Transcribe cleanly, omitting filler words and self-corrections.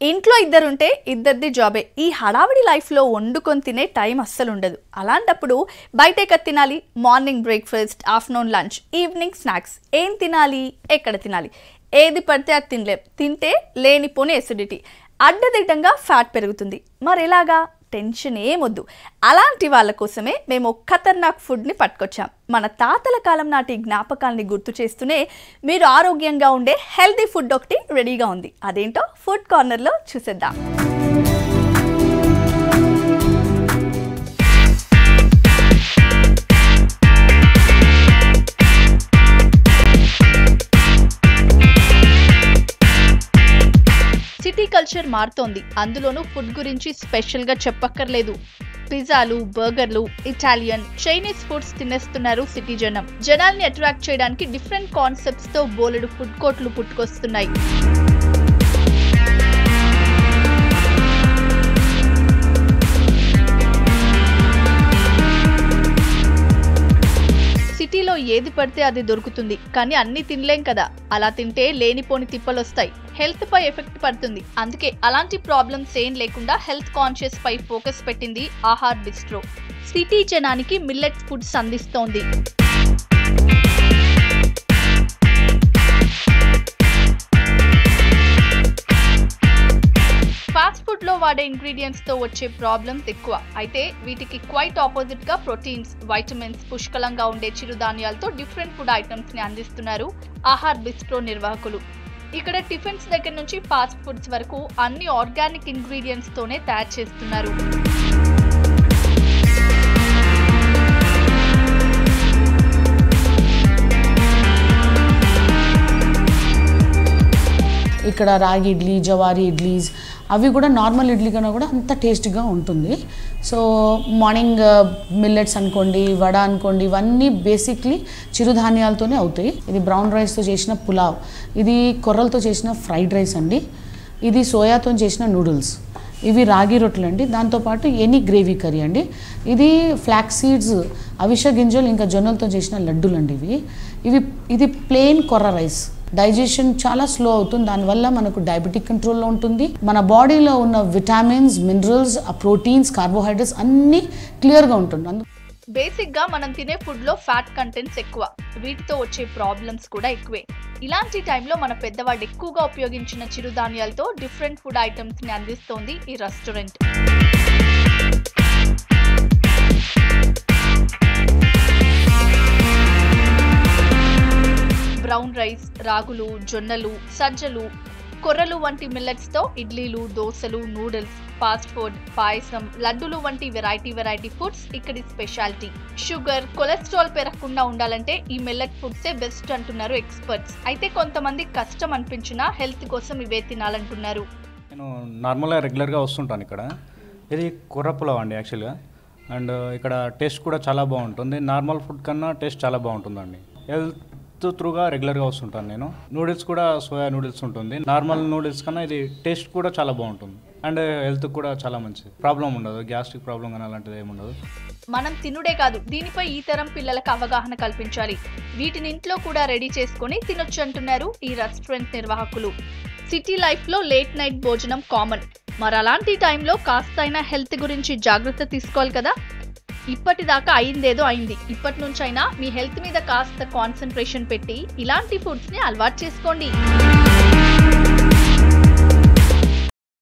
ఇంట్లో ఇద్దరుంటే ఇద్దరిది జాబే. ఈ హడావిడి లైఫ్లో వండుకొని తినే టైం అస్సలు ఉండదు. అలాంటప్పుడు బయట తినాలి. Morning breakfast, afternoon lunch, evening snacks. ఏం తినాలి, ఎక్కడ తినాలి, ఏది పడితే అది తినలేం. తింటే లేనిపోని ఎసిడిటీ, అడ్డదిడ్డంగా ఫ్యాట్ పెరుగుతుంది. మరి ఎలాగా? టెన్షన్ ఏమొద్దు. అలాంటి వాళ్ళ కోసమే మేము ఖతర్నాక్ ఫుడ్ని పట్టుకొచ్చాం. మన తాతల కాలం నాటి జ్ఞాపకాలని గుర్తు చేస్తూనే మీరు ఆరోగ్యంగా ఉండే హెల్తీ ఫుడ్ ఒకటి రెడీగా ఉంది. అదేంటో ఫుడ్ కార్నర్లో చూసేద్దాం. సిటీ కల్చర్ మారుతోంది. అందులోనూ ఫుడ్ గురించి స్పెషల్గా చెప్పక్కర్లేదు. పిజ్జాలు, బర్గర్లు, ఇటాలియన్, చైనీస్ ఫుడ్స్ తినేస్తున్నారు సిటీ జనం. జనాల్ని అట్రాక్ట్ చేయడానికి డిఫరెంట్ కాన్సెప్ట్స్ తో బోలెడు ఫుడ్ కోర్ట్లు పుట్టుకొస్తున్నాయి. సిటీలో ఏది పడితే అది దొరుకుతుంది, కానీ అన్ని తినలేం కదా. అలా తింటే లేనిపోని తిప్పలొస్తాయి, హెల్త్ పై ఎఫెక్ట్ పడుతుంది. అందుకే అలాంటి ప్రాబ్లమ్స్ ఏం లేకుండా హెల్త్ కాన్షియస్ పై ఫోకస్ పెట్టింది ఆహార్ బిస్ట్రో. సిటీ జనానికి మిల్లెట్ ఫుడ్స్ అందిస్తోంది. ఫాస్ట్ ఫుడ్ లో వాడే ఇంగ్రీడియంట్స్ తో వచ్చే ప్రాబ్లమ్స్ ఎక్కువ. అయితే వీటికి క్వైట్ ఆపోజిట్ గా ప్రోటీన్స్, వైటమిన్స్ పుష్కలంగా ఉండే చిరుధాన్యాలతో డిఫరెంట్ ఫుడ్ ఐటమ్స్ ని అందిస్తున్నారు ఆహార్ బిస్ట్రో నిర్వాహకులు. ఇక్కడ టిఫిన్స్ దగ్గర నుంచి ఫాస్ట్ ఫుడ్స్ వరకు అన్ని ఆర్గానిక్ ఇంగ్రీడియంట్స్ తోనే తయారు చేస్తున్నారు. ఇక్కడ రాగి ఇడ్లీ, జవారీ ఇడ్లీస్ అవి కూడా నార్మల్ ఇడ్లీ కన్నా కూడా అంత టేస్ట్గా ఉంటుంది. సో మార్నింగ్ మిల్లెట్స్ అనుకోండి, వడ అనుకోండి, ఇవన్నీ బేసిక్లీ చిరుధాన్యాలతోనే అవుతాయి. ఇది బ్రౌన్ రైస్తో చేసిన పులావ్, ఇది కొర్రలతో చేసిన ఫ్రైడ్ రైస్ అండి, ఇది సోయాతో చేసిన నూడిల్స్, ఇవి రాగి రొట్టెలు అండి. దాంతోపాటు ఎనీ గ్రేవీ కర్రీ అండి. ఇది ఫ్లాక్స్ సీడ్స్, అవిసె గింజలు ఇంకా జొన్నలతో చేసిన లడ్డూలు అండి. ఇది ప్లెయిన్ కొర్ర రైస్. డైజెషన్ చాలా స్లో అవుతుంది, దానివల్ల మనకు డయాబెటిక్ కంట్రోల్లో ఉంటుంది. మన బాడీలో ఉన్న విటమిన్స్, మినరల్స్, ప్రోటీన్స్, కార్బోహైడ్రేట్స్ అన్నీ క్లియర్గా ఉంటుంది. బేసిక్ గా మనం తినే ఫుడ్ లో ఫ్యాట్ కంటెంట్స్ ఎక్కువ, వీటితో వచ్చే ప్రాబ్లమ్స్ కూడా ఎక్కువే. ఇలాంటి టైంలో మన పెద్దవాళ్ళు ఎక్కువగా ఉపయోగించిన చిరుధాన్యాలతో డిఫరెంట్ ఫుడ్ ఐటమ్స్ ని అందిస్తోంది ఈ రెస్టారెంట్. బ్రౌన్ రైస్, రాగులు, జొన్నలు, సజ్జలు, కొర్రలు వంటి మిల్లెట్స్ తో ఇడ్లీలు, దోశలు, నూడిల్స్, ఫాస్ట్ ఫుడ్, పాయసం, లడ్డూలు వంటి వెరైటీ ఫుడ్స్ ఇక్కడి స్పెషాలిటీ. షుగర్, కొలెస్ట్రాల్ పెరగకుండా ఉండాలంటే ఈ మిల్లెట్ ఫుడ్సే బెస్ట్ అంటున్నారు ఎక్స్పర్ట్స్. అయితే కొంతమంది కష్టం అనిపించినా హెల్త్ కోసం ఇవే తినాలంటున్నారు. నేను నార్మల్గా రెగ్యులర్గా వస్తుంటాను ఇక్కడ. ఇది కొర్ర పులావ్ అండి యాక్చువల్గా. అండ్ ఇక్కడ టేస్ట్ కూడా చాలా బాగుంటుంది. నార్మల్ ఫుడ్ కన్నా టేస్ట్ చాలా బాగుంటుందండి. హెల్త్ త్రూగా రెగ్యులర్గా వస్తుంటాను నేను. నూడిల్స్ కూడా సోయా నూడిల్స్ ఉంటుంది. నార్మల్ నూడిల్స్ కన్నా ఇది టేస్ట్ కూడా చాలా బాగుంటుంది. అండ్ హెల్త్ కూడా చాలా మంచిది, ప్రాబ్లం ఉండదు, గ్యాస్ట్రిక్ ప్రాబ్లం కానీ అలాంటిది ఏమి ఉండదు. మనం తినుడే కాదు, దీనిపై ఈ తరం పిల్లలకు అవగాహన కల్పించాలి. వీటిని ఇంట్లో కూడా రెడీ చేసుకుని తినొచ్చు అంటున్నారు ఈ రెస్టారెంట్ నిర్వాహకులు. సిటీ లైఫ్ లో లేట్ నైట్ భోజనం కామన్. మరి అలాంటి టైంలో కాస్తైనా హెల్త్ గురించి జాగ్రత్త తీసుకోవాలి కదా. ఇప్పటిదాకా అయిందేదో అయింది. ఇప్పటి నుంచైనా మీ హెల్త్ మీద కాస్త కాన్సన్ట్రేషన్ పెట్టి ఇలాంటి ఫుడ్స్ ని అలవాటు చేసుకోండి.